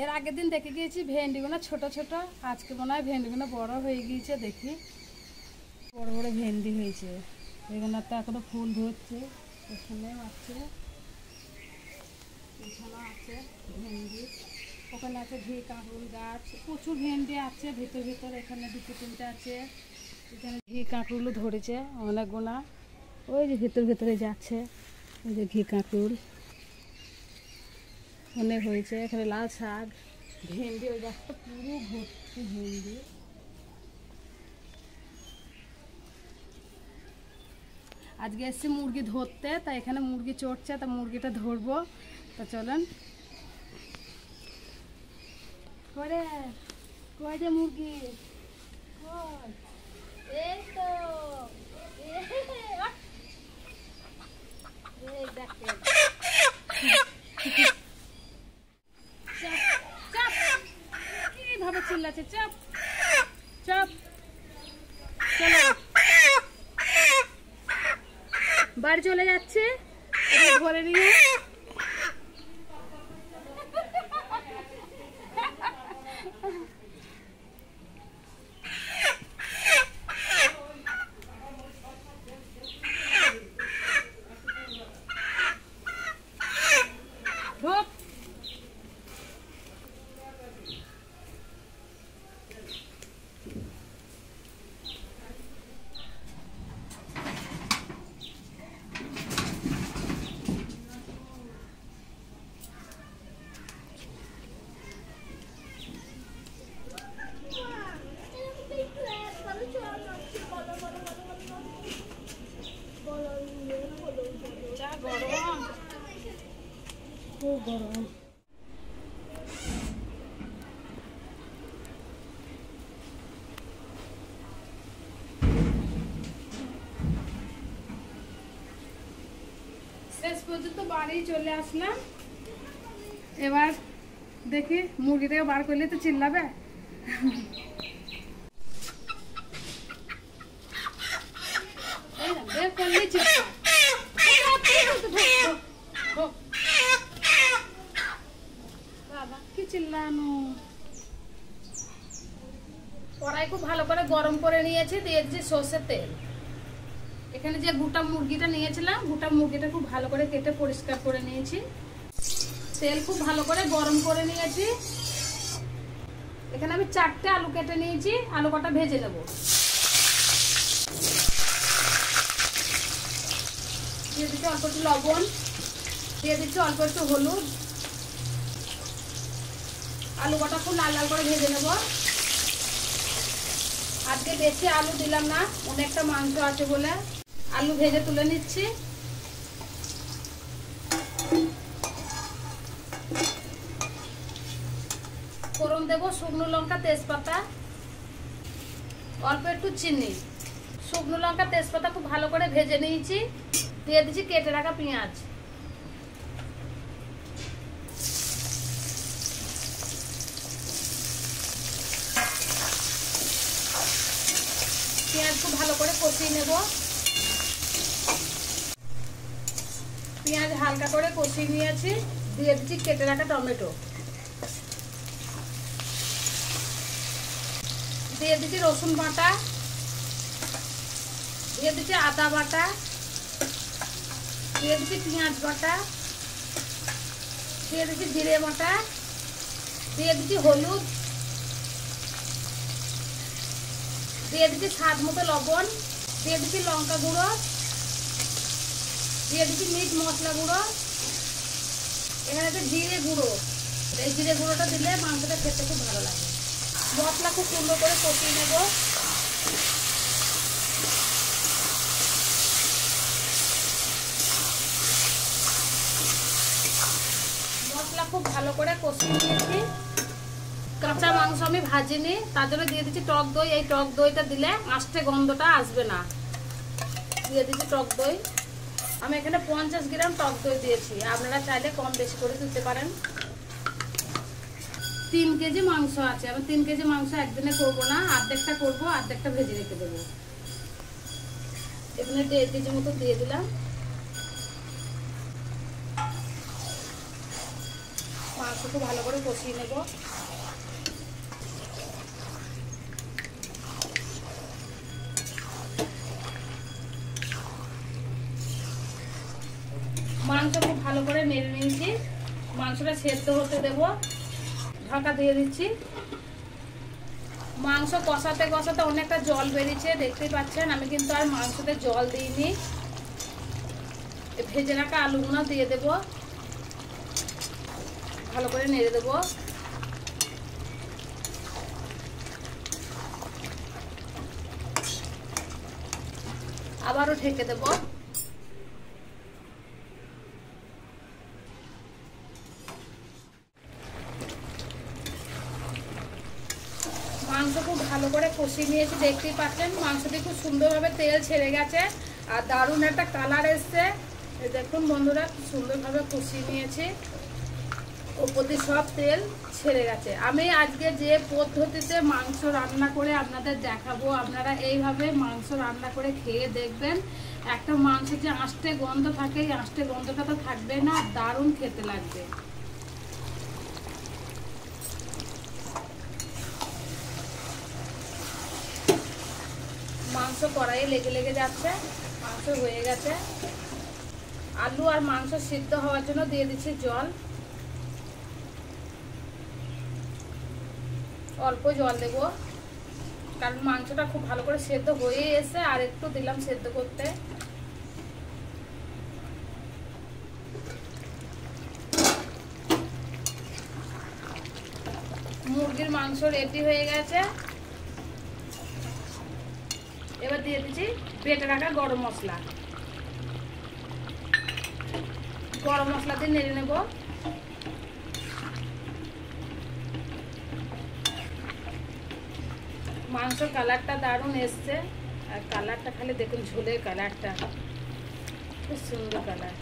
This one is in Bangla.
এর আগের দিন দেখে গিয়েছি ভেন্ডিগুলো ছোট ছোট, আজকে মনে হয় ভেন্ডিগুলো বড় হয়ে গিয়েছে। দেখি বড় বড় ভেন্ডি হয়েছে। এগুলো তো এখনো ফুল ধরছে, এখানেও আছে, এখানেও আছে ভেন্ডি, ওখানে আছে ঘি কাঁকরুল গাছ, প্রচুর ভেন্ডি আছে ভিতর ভিতর। এখানে দুটো তিনটে আছে, এখানে ঘি কাঁকরুলও ধরেছে অনেকগুলা। ওই যে ভিতর ভিতরে যাচ্ছে, ওই যে ঘি কাঁকরুল অনেক হয়েছে। এখানে লাল শাক, ভেন্ডি, ওই গাছটা পুরো ভর্তি ভেন্ডি। আজকে এসছি মুরগি ধরতে, তা এখানে মুরগি চড়ছে, তা মুরগিটা ধরবো। তা চলেন। করে কয় যে মুরগি, এই তো দেখেন কিভাবে চিল্লাচ্ছে। চাপ চাপ, চলো বাড়ি চলে যাচ্ছে ঘরে নিয়ে। খুব গরম। শেষ পর্যন্ত বাড়ি চলে আসলাম। এবার দেখি মুরগিটাকে বার করলে তো চিল্লাবে। বের করলেই চিল্লা। কি চিল্লানো। কড়াই খুব ভালো করে গরম করে নিয়েছি, দিয়ে দিয়েছি সর্ষের তেল। এখানে যে গোটা মুরগিটা নিয়েছিলাম, গোটা মুরগিটা খুব ভালো করে কেটে পরিষ্কার করে নিয়েছি। তেল খুব ভালো করে গরম করে নিয়েছি। এখানে আমি 4টে আলু কেটে নিয়েছি, আলু কটা ভেজে নেব। দিয়ে দিচ্ছি অল্প একটু লবণ, দিয়ে দিচ্ছি অল্প একটু হলুদ। আলু কটা খুব লাল লাল করে ভেজে নেব। আজকে বেশি আলু দিলাম না, অনেকটা মাংস আছে বলে আলু ভেজে তুলে নিচ্ছি। ফোড়ন দেব শুকনো লঙ্কা, তেজপাতা, অল্প একটু চিনি। শুকনো লঙ্কা তেজপাতা খুব ভালো করে ভেজে নিয়েছি। দিয়ে দিচ্ছি কেটে রাখা পেঁয়াজ। পেঁয়াজ খুব ভালো করে কষিয়ে নেব। পেঁয়াজ হালকা করে কষিয়ে নিয়েছি। দিয়ে দিচ্ছি কেটে রাখা টমেটো। দিয়ে দিচ্ছি রসুন বাটা, দিয়ে দিচ্ছি আদা বাটা, দিয়ে দিচ্ছি পেঁয়াজ বাটা, দিয়ে দিচ্ছি জিরে বাটা, দিয়ে দিচ্ছি হলুদ, দিয়ে দিচ্ছি স্বাদ মতো লবণ, দিয়ে দিচ্ছি লঙ্কা গুঁড়ো, দিয়ে দিচ্ছি মিট মশলা গুঁড়ো। এখানে আছে জিরে গুঁড়ো, এই জিরে গুঁড়োটা দিলে মাংসটা খেতে খুব ভালো লাগে। মশলা খুব সুন্দর করে কষিয়ে নেব। মশলা খুব ভালো করে কষিয়ে নিয়েছি। কাঁচা মাংস আমি ভাজিনি, তার জন্য দিয়ে দিচ্ছি টক দই। এই টক দইটা দিলে আষ্টে গন্ধটা আসবে না। দিয়ে দিচ্ছি টক দই। আমি এখানে 50 গ্রাম টক দই দিয়েছি, আপনারা চাইলে কম বেশি করে দিতে পারেন। 3 কেজি মাংস আছে, আমি 3 কেজি মাংস একদিনে করবো না, অর্ধেকটা করবো, অর্ধেকটা ভেজে রেখে দেবো। এখানে 1.5 কেজি মতো দিয়ে দিলাম। মাংস মাংসকে ভালো করে কষিয়ে নেব। মাংস খুব ভালো করে নেড়ে নিয়েছি, মাংসটা সেদ্ধ হতে দেব। ঢাকা দিয়ে দিচ্ছি। মাংস কষাতে কষাতে অনেকটা জল বেরিয়েছে, দেখতেই পাচ্ছেন। আমি কিন্তু আর মাংসতে জল দিইনি। ভেজে রাখা আলুগুলো দিয়ে দেব, ভালো করে নেড়ে দেব। আবারও ঢেকে দেব। মাংস খুব ভালো করে কষিয়ে নিয়েছি, দেখতেই পাচ্ছেন। মাংসটি খুব সুন্দরভাবে তেল ছেড়ে গেছে আর দারুণ একটা কালার এসছে। দেখুন বন্ধুরা, খুব সুন্দরভাবে কষিয়ে নিয়েছি, ওপর দিয়ে সব তেল ছেড়ে গেছে। আমি আজকে যে পদ্ধতিতে মাংস রান্না করে আপনাদের দেখাবো, আপনারা এইভাবে মাংস রান্না করে খেয়ে দেখবেন। একটা মাংস যে আঁশটে গন্ধ থাকে, এই আঁশটে গন্ধটা তো থাকবে না, দারুণ খেতে লাগবে। মাংস কড়াইয়ে লেগে লেগে যাচ্ছে, মাংস হয়ে গেছে। আলু আর মাংস সিদ্ধ হওয়ার জন্য দিয়ে দিচ্ছি জল। অল্প জল দেব, কারণ মাংসটা খুব ভালো করে সেদ্ধ হয়ে এসে আর একটু দিলাম সেদ্ধ করতে। মুরগির মাংস রেডি হয়ে গেছে। এবার দিয়ে দিচ্ছি বেটে রাখা গরম মশলা। গরম মশলা দিয়ে নেড়ে নেব। মাংসের কালারটা দারুণ এসছে, আর কালারটা খালি দেখুন, ঝোলের কালারটা খুব সুন্দর কালার।